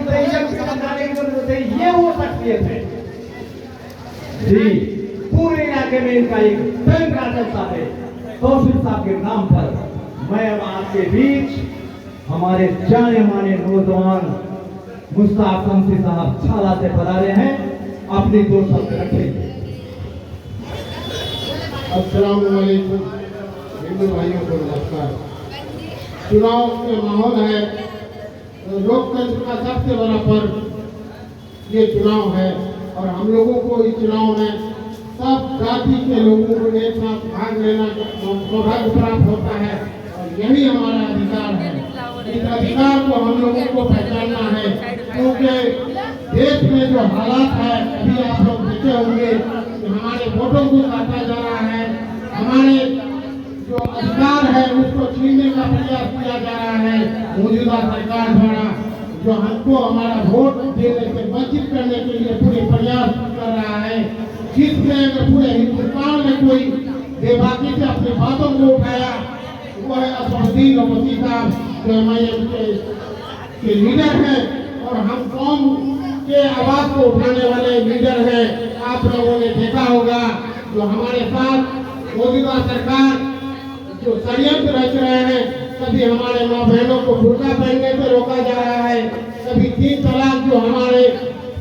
Pressure बताने की जरूरत है, ये वो शख्सियत है जी। पूरे इलाके में इनका एक बैंक चलता है। तौसीफ साहब के नाम पर मैं अब आपके बीच हमारे जाने माने नौजवान मुश्ताक शम्सी साहब छाला से पधारे हैं, अपनी 2 शब्द रखेंगे। अस्सलाम वालेकुम हिंदू भाइयों को नमस्कार। चुनाव के माहौल है, लोकतंत्र का सबसे बड़ा पर्व ये चुनाव है और हम लोगों को इस चुनाव में सब जाति के लोगों को एक साथ भाग लेना सौभाग्य प्राप्त होता है और यही हमारा अधिकार है। इस अधिकार को हम लोगों को पहचानना है, क्योंकि देश में जो हालात है अभी आप लोग देखे होंगे कि हमारे वोटों को काटा जा रहा है, हमारे जो अधिकार है उसको छीनने का प्रयास किया जा रहा है मौजूदा सरकार द्वारा, जो हमको हमारा वोट देने से वंचित करने के लिए पूरे प्रयास कर रहा है। जिसमें अगर पूरे हिंदुस्तान में कोई बेबाकी से अपनी बातों को उठाया वो है असदुद्दीन ओवैसी साहब, जो एमआईएम के लीडर हैं और हम कौम के आवाज को उठाने वाले लीडर हैं। आप लोगों ने देखा होगा जो हमारे साथ मौजूदा सरकार जो षड्यंत्र रच रहे हैं, कभी हमारे माँ बहनों को बुर्का पहनने से रोका जा रहा है, कभी 3 तलाक जो हमारे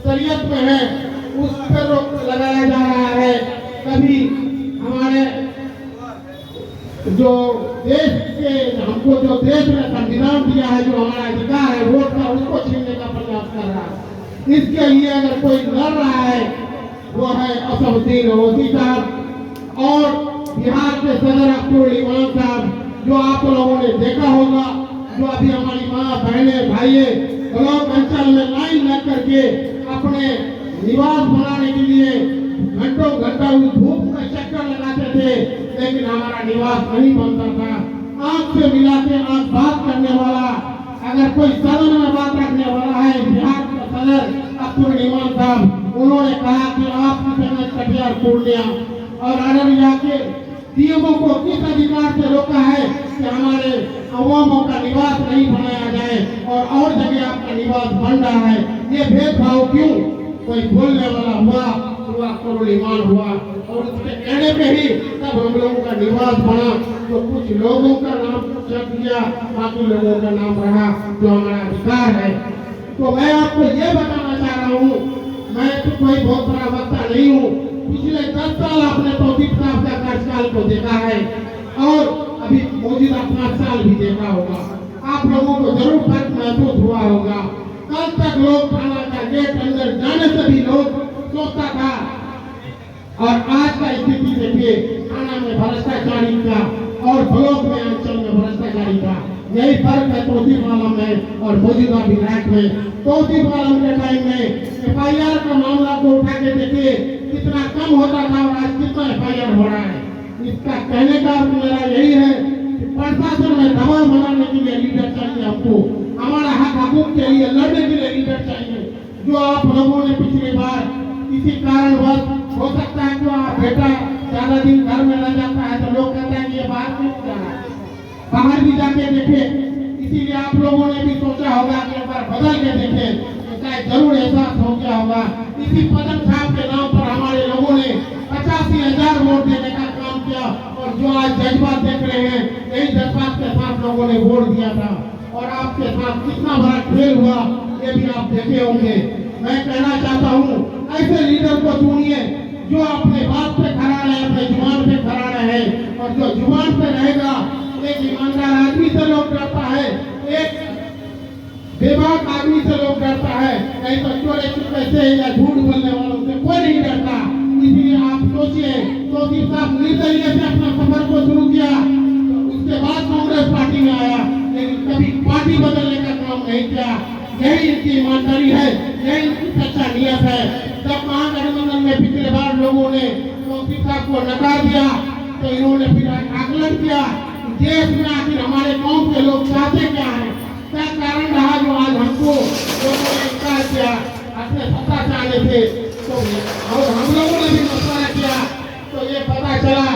शरीयत में है उस पर रोक लगाया जा रहा है, कभी हमारे जो देश के हमको जो देश में संविधान दिया है, जो हमारा अधिकार है वोट का, उसको छीनने का प्रयास कर रहा है। इसके लिए अगर कोई लड़ रहा है वो है असदुद्दीन ओवैसी साहब और बिहार के सदर अब्दुल इमाम साहब, जो आप लोगों ने देखा होगा जो अभी हमारी माँ बहने भाइये ब्लॉक अंचल में लाइन लग करके अपने निवास बनाने के लिए घंटों घंटा उस धूप में चक्कर लगाते थे, लेकिन हमारा निवास नहीं बनता था। आंख से मिला के आंख बात करने वाला अगर कोई सदन में बात रखने वाला है बिहार का सदर अब्दुल इमाम साहब, उन्होंने कहा कि आपकी तरह कटिहार पूर्णिया और अररिया के डीएमओ को किस अधिकार से रोका है कि हमारे अवामों का निवास नहीं बनाया जाए और जगह आपका निवास बन रहा है। ये भेदभाव क्यों? कोई बोलने वाला हुआ अब्दुल इमाम हुआ और उसके कहने पे ही तब हम लोगों का निवास बना। तो कुछ लोगों का नाम चढ़ गया, बाकी लोगों का नाम रहा जो हमारा अधिकार है। तो मैं आपको ये बताना चाह रहा हूँ, मैं तो कोई बहुत बड़ा वक्ता नहीं हूँ। पिछले 10 साल आपने तौसीफ साहब का कार्यकाल को देखा है और अभी मौजूदा 5 साल भी देखा होगा। आप लोगों को जरूर फर्क महसूस हुआ होगा। कल तक लोग थाना का गेट अंदर जाने से भी लोग सोचता था और आज का स्थिति देखिए, थाना में भ्रष्टाचारी का और ब्लॉक में अंचल में भ्रष्टाचारी का। यही फर्क है तौसीफ आलम में और मौजूदा विधायक में। तौसीफ आलम के टाइम में FIR का मामला को उठा के देखिए कितना कम होता था और आज कितना FIR हो रहा है। इसका कहने का अर्थ मेरा यही है कि प्रशासन में दबाव बनाने के लिए लीडर चाहिए, हमको हमारा हक हकूक के लिए लड़ने के लिए लीडर चाहिए। जो आप लोगों ने पिछली बार किसी कारणवश हो सकता है तो आप बेटा ज्यादा दिन घर में रह जाता है तो लोग कहते हैं कि ये बाहर क्यों जा रहा है, बाहर भी जाके देखे। इसीलिए आप लोगों ने भी सोचा होगा कि एक बार बदल के देखे, शायद जरूर एहसास हो गया होगा। इसी पदम साहब के नाम पर हमारे लोगों ने 85,000 वोट देने का काम किया और जो आज जज्बात देख रहे हैं यही जज्बात के साथ लोगों ने वोट दिया था और आपके साथ कितना बड़ा खेल हुआ ये भी आप देखे होंगे। मैं कहना चाहता हूँ ऐसे लीडर को चुनिए जो अपने बात पे खड़ा रहे, अपने जुबान पे खड़ा रहे और जो जुबान पे रहेगा। एक ईमानदार आदमी से लोग डरता है, एक बेबाक आदमी से लोग डरता है, कहीं तो चोरे चुपके से या झूठ बोलने वालों से कोई नहीं डरता। इसलिए आप सोचिए, तौसीफ साहब निर्दलीय से अपना सफर को शुरू किया, उसके बाद कांग्रेस पार्टी में आया, लेकिन कभी पार्टी बदलने का काम नहीं किया। यही इनकी ईमानदारी है, यही इनकी सच्चा नियत है। जब महागठबंधन में पिछले बार लोगों ने तौसीफ साहब को नकार दिया तो इन्होंने फिर आकलन किया देश में आखिर हमारे कौम के लोग चाहते क्या है, क्या कारण रहा जो आज हमको लोगों ने इनकार किया। अपने सत्ता चाहते थे तो और हम लोगों ने भी मशवरा किया तो ये पता चला